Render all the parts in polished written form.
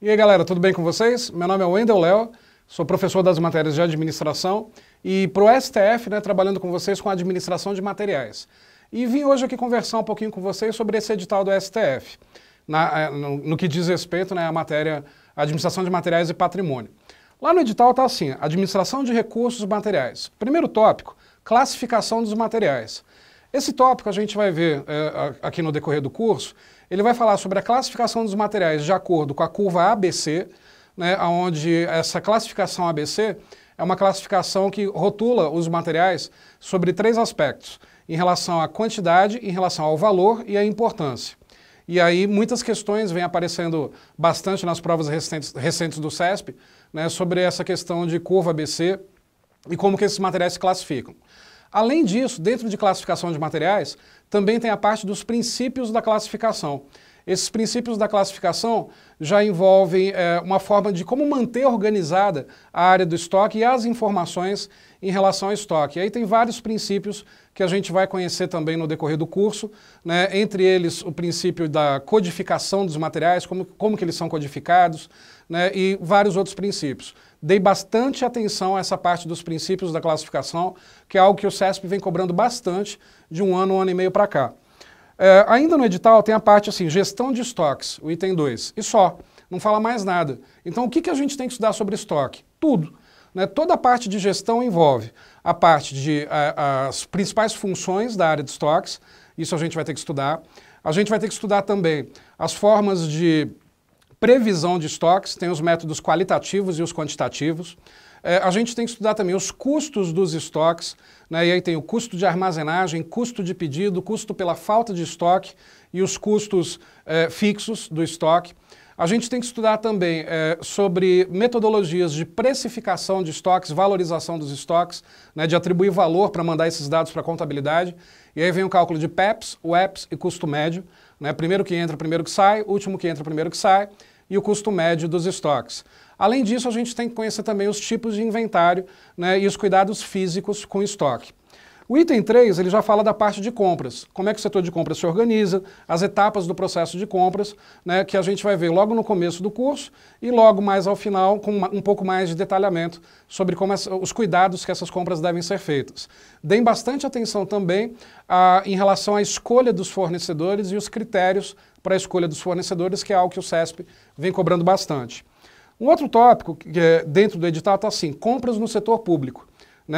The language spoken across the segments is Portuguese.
E aí galera, tudo bem com vocês? Meu nome é Wendel Léo, sou professor das matérias de administração e para o STF, trabalhando com vocês com a administração de materiais. E vim hoje aqui conversar um pouquinho com vocês sobre esse edital do STF, no que diz respeito à matéria administração de materiais e patrimônio. Lá no edital está assim, administração de recursos materiais. Primeiro tópico, classificação dos materiais. Esse tópico a gente vai ver aqui no decorrer do curso, ele vai falar sobre a classificação dos materiais de acordo com a curva ABC, onde essa classificação ABC é uma classificação que rotula os materiais sobre três aspectos, em relação à quantidade, em relação ao valor e à importância. E aí muitas questões vêm aparecendo bastante nas provas recentes do CESP, sobre essa questão de curva ABC e como que esses materiais se classificam. Além disso, dentro de classificação de materiais, também tem a parte dos princípios da classificação. Esses princípios da classificação já envolvem uma forma de como manter organizada a área do estoque e as informações em relação ao estoque. E aí tem vários princípios que a gente vai conhecer também no decorrer do curso, entre eles o princípio da codificação dos materiais, como que eles são codificados, e vários outros princípios. Dei bastante atenção a essa parte dos princípios da classificação, que é algo que o CESP vem cobrando bastante de um ano e meio para cá. Ainda no edital tem a parte assim, gestão de estoques, o item 2, e só, não fala mais nada. Então o que a gente tem que estudar sobre estoque? Tudo. Toda a parte de gestão envolve a parte de as principais funções da área de estoques, isso a gente vai ter que estudar. A gente vai ter que estudar também as formas de previsão de estoques, tem os métodos qualitativos e os quantitativos. A gente tem que estudar também os custos dos estoques, e aí tem o custo de armazenagem, custo de pedido, custo pela falta de estoque e os custos fixos do estoque. A gente tem que estudar também sobre metodologias de precificação de estoques, valorização dos estoques, de atribuir valor para mandar esses dados para a contabilidade. E aí vem o cálculo de PEPs, WEPs e custo médio. Primeiro que entra, primeiro que sai, último que entra, primeiro que sai, e o custo médio dos estoques. Além disso, a gente tem que conhecer também os tipos de inventário e os cuidados físicos com o estoque. O item 3, ele já fala da parte de compras, como é que o setor de compras se organiza, as etapas do processo de compras, que a gente vai ver logo no começo do curso e logo mais ao final com um pouco mais de detalhamento sobre como os cuidados que essas compras devem ser feitas. Deem bastante atenção também em relação à escolha dos fornecedores e os critérios para a escolha dos fornecedores, que é algo que o CESP vem cobrando bastante. Um outro tópico que é dentro do edital está assim, compras no setor público,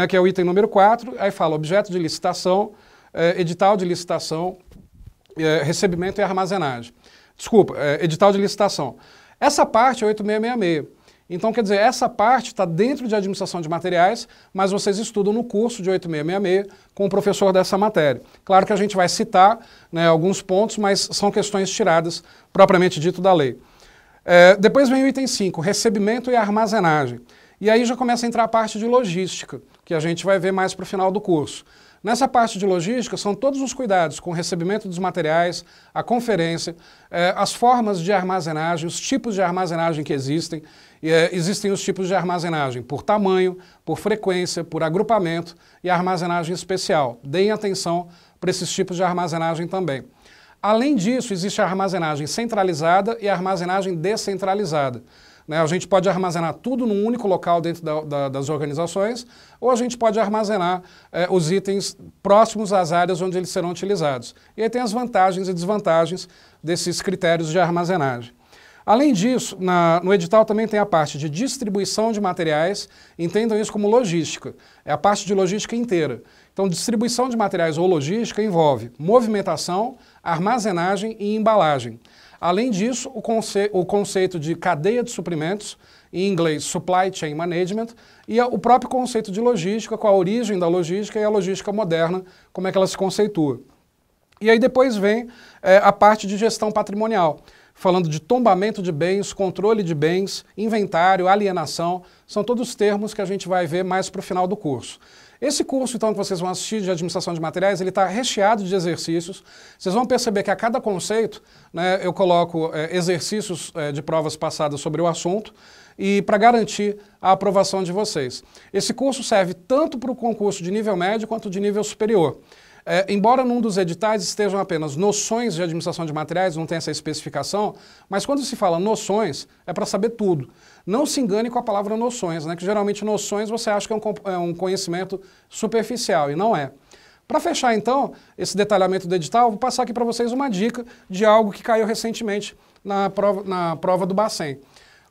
que é o item número 4, aí fala objeto de licitação, edital de licitação, recebimento e armazenagem. Desculpa, edital de licitação. Essa parte é 8666. Então, quer dizer, essa parte está dentro de administração de materiais, mas vocês estudam no curso de 8666 com o professor dessa matéria. Claro que a gente vai citar alguns pontos, mas são questões tiradas propriamente dito da lei. Depois vem o item 5, recebimento e armazenagem. E aí já começa a entrar a parte de logística, que a gente vai ver mais para o final do curso. Nessa parte de logística são todos os cuidados com o recebimento dos materiais, a conferência, as formas de armazenagem, os tipos de armazenagem que existem. Existem os tipos de armazenagem por tamanho, por frequência, por agrupamento e armazenagem especial. Deem atenção para esses tipos de armazenagem também. Além disso, existe a armazenagem centralizada e a armazenagem descentralizada. A gente pode armazenar tudo num único local dentro das organizações, ou a gente pode armazenar os itens próximos às áreas onde eles serão utilizados. E aí tem as vantagens e desvantagens desses critérios de armazenagem. Além disso, no edital também tem a parte de distribuição de materiais, entendam isso como logística, é a parte de logística inteira. Então, distribuição de materiais ou logística envolve movimentação, armazenagem e embalagem. Além disso, o conceito de cadeia de suprimentos, em inglês Supply Chain Management, e o próprio conceito de logística, com a origem da logística e a logística moderna, como é que ela se conceitua. E aí depois vem a parte de gestão patrimonial, falando de tombamento de bens, controle de bens, inventário, alienação, são todos termos que a gente vai ver mais para o final do curso. Esse curso, então, que vocês vão assistir de administração de materiais, ele está recheado de exercícios. Vocês vão perceber que a cada conceito, eu coloco exercícios de provas passadas sobre o assunto e para garantir a aprovação de vocês. Esse curso serve tanto para o concurso de nível médio quanto de nível superior. Embora num dos editais estejam apenas noções de administração de materiais, não tem essa especificação, mas quando se fala noções, é para saber tudo. Não se engane com a palavra noções, né, que geralmente noções você acha que é um conhecimento superficial, e não é. Para fechar, então, esse detalhamento do edital, vou passar aqui para vocês uma dica de algo que caiu recentemente na prova do Bacen.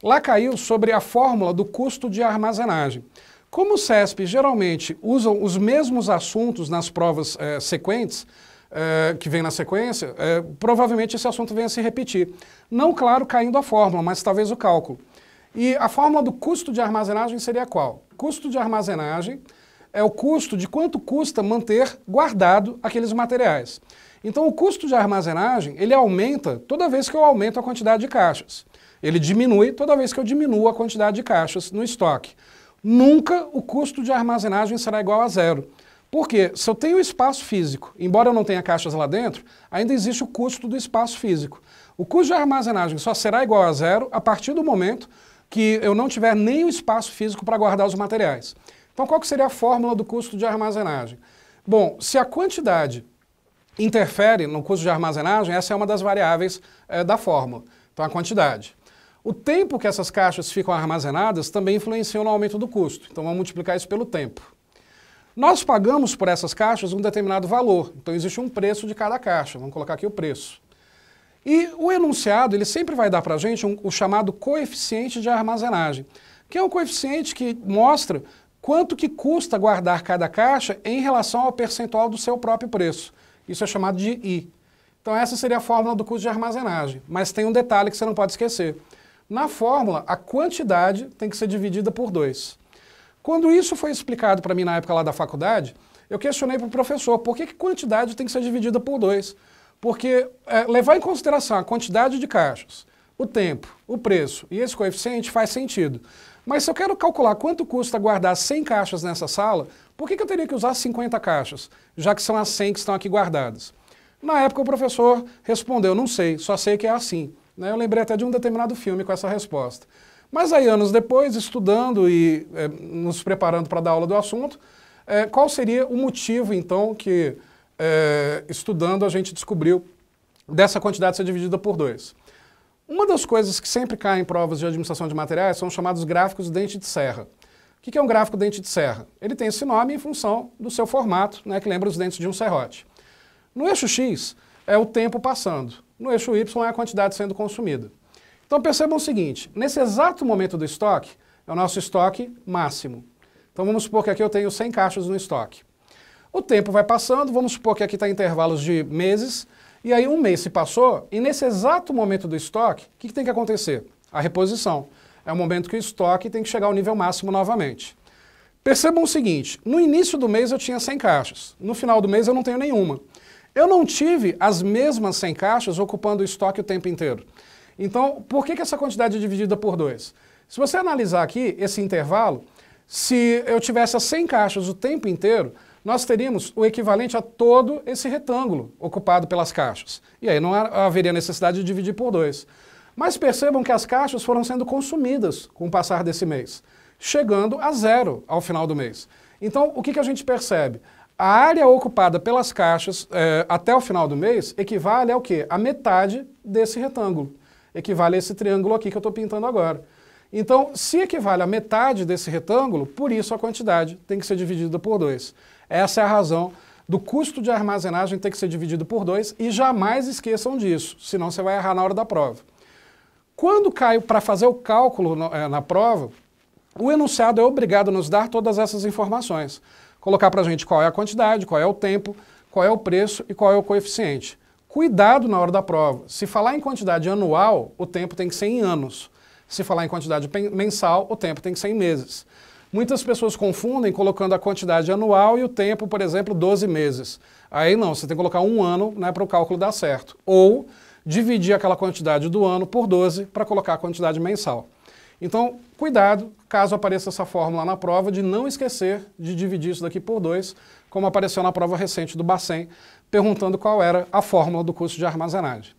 Lá caiu sobre a fórmula do custo de armazenagem. Como o CESP geralmente usam os mesmos assuntos nas provas sequentes, que vem na sequência, provavelmente esse assunto venha a se repetir. Não, claro, caindo a fórmula, mas talvez o cálculo. E a fórmula do custo de armazenagem seria qual? Custo de armazenagem é o custo de quanto custa manter guardado aqueles materiais. Então o custo de armazenagem, ele aumenta toda vez que eu aumento a quantidade de caixas. Ele diminui toda vez que eu diminuo a quantidade de caixas no estoque. Nunca o custo de armazenagem será igual a zero. Porque se eu tenho espaço físico, embora eu não tenha caixas lá dentro, ainda existe o custo do espaço físico. O custo de armazenagem só será igual a zero a partir do momento que eu não tiver nem o espaço físico para guardar os materiais. Então qual que seria a fórmula do custo de armazenagem? Bom, se a quantidade interfere no custo de armazenagem, essa é uma das variáveis da fórmula. Então a quantidade. O tempo que essas caixas ficam armazenadas também influencia no aumento do custo. Então vamos multiplicar isso pelo tempo. Nós pagamos por essas caixas um determinado valor. Então existe um preço de cada caixa. Vamos colocar aqui o preço. E o enunciado, ele sempre vai dar para a gente o chamado coeficiente de armazenagem, que é um coeficiente que mostra quanto que custa guardar cada caixa em relação ao percentual do seu próprio preço. Isso é chamado de I. Então essa seria a fórmula do custo de armazenagem. Mas tem um detalhe que você não pode esquecer. Na fórmula, a quantidade tem que ser dividida por 2. Quando isso foi explicado para mim na época lá da faculdade, eu questionei para o professor por que quantidade tem que ser dividida por 2. Porque levar em consideração a quantidade de caixas, o tempo, o preço e esse coeficiente faz sentido. Mas se eu quero calcular quanto custa guardar 100 caixas nessa sala, por que eu teria que usar 50 caixas, já que são as 100 que estão aqui guardadas? Na época o professor respondeu, não sei, só sei que é assim. Eu lembrei até de um determinado filme com essa resposta. Mas aí, anos depois, estudando e nos preparando para dar aula do assunto, qual seria o motivo, então, que, estudando, a gente descobriu dessa quantidade ser dividida por 2? Uma das coisas que sempre cai em provas de administração de materiais são os chamados gráficos dente de serra. O que é um gráfico dente de serra? Ele tem esse nome em função do seu formato, que lembra os dentes de um serrote. No eixo X, é o tempo passando. No eixo Y é a quantidade sendo consumida. Então percebam o seguinte, nesse exato momento do estoque, é o nosso estoque máximo. Então vamos supor que aqui eu tenho 100 caixas no estoque. O tempo vai passando, vamos supor que aqui está em intervalos de meses, e aí um mês se passou, e nesse exato momento do estoque, o que tem que acontecer? A reposição. É o momento que o estoque tem que chegar ao nível máximo novamente. Percebam o seguinte, no início do mês eu tinha 100 caixas, no final do mês eu não tenho nenhuma. Eu não tive as mesmas 100 caixas ocupando o estoque o tempo inteiro. Então, por que essa quantidade é dividida por 2? Se você analisar aqui esse intervalo, se eu tivesse as 100 caixas o tempo inteiro, nós teríamos o equivalente a todo esse retângulo ocupado pelas caixas. E aí não haveria necessidade de dividir por 2. Mas percebam que as caixas foram sendo consumidas com o passar desse mês, chegando a 0 ao final do mês. Então, o que a gente percebe? A área ocupada pelas caixas até o final do mês equivale ao quê? A metade desse retângulo. Equivale a esse triângulo aqui que eu estou pintando agora. Então, se equivale a metade desse retângulo, por isso a quantidade tem que ser dividida por 2. Essa é a razão do custo de armazenagem ter que ser dividido por 2 e jamais esqueçam disso, senão você vai errar na hora da prova. Quando cai para fazer o cálculo na prova, o enunciado é obrigado a nos dar todas essas informações. Colocar para a gente qual é a quantidade, qual é o tempo, qual é o preço e qual é o coeficiente. Cuidado na hora da prova. Se falar em quantidade anual, o tempo tem que ser em anos. Se falar em quantidade mensal, o tempo tem que ser em meses. Muitas pessoas confundem colocando a quantidade anual e o tempo, por exemplo, 12 meses. Aí não, você tem que colocar um ano para o cálculo dar certo. Ou dividir aquela quantidade do ano por 12 para colocar a quantidade mensal. Então, cuidado, caso apareça essa fórmula na prova, de não esquecer de dividir isso daqui por 2, como apareceu na prova recente do Bacen, perguntando qual era a fórmula do custo de armazenagem.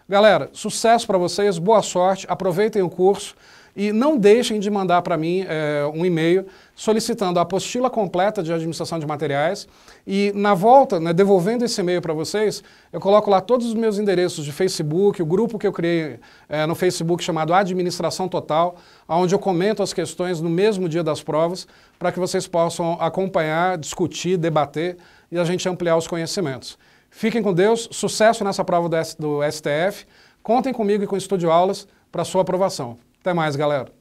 Galera, sucesso para vocês, boa sorte, aproveitem o curso E não deixem de mandar para mim um e-mail solicitando a apostila completa de administração de materiais e na volta, né, devolvendo esse e-mail para vocês, eu coloco lá todos os meus endereços de Facebook, o grupo que eu criei no Facebook chamado Administração Total, onde eu comento as questões no mesmo dia das provas, para que vocês possam acompanhar, discutir, debater e a gente ampliar os conhecimentos. Fiquem com Deus, sucesso nessa prova do STF, contem comigo e com o Estúdio Aulas para sua aprovação. Até mais, galera!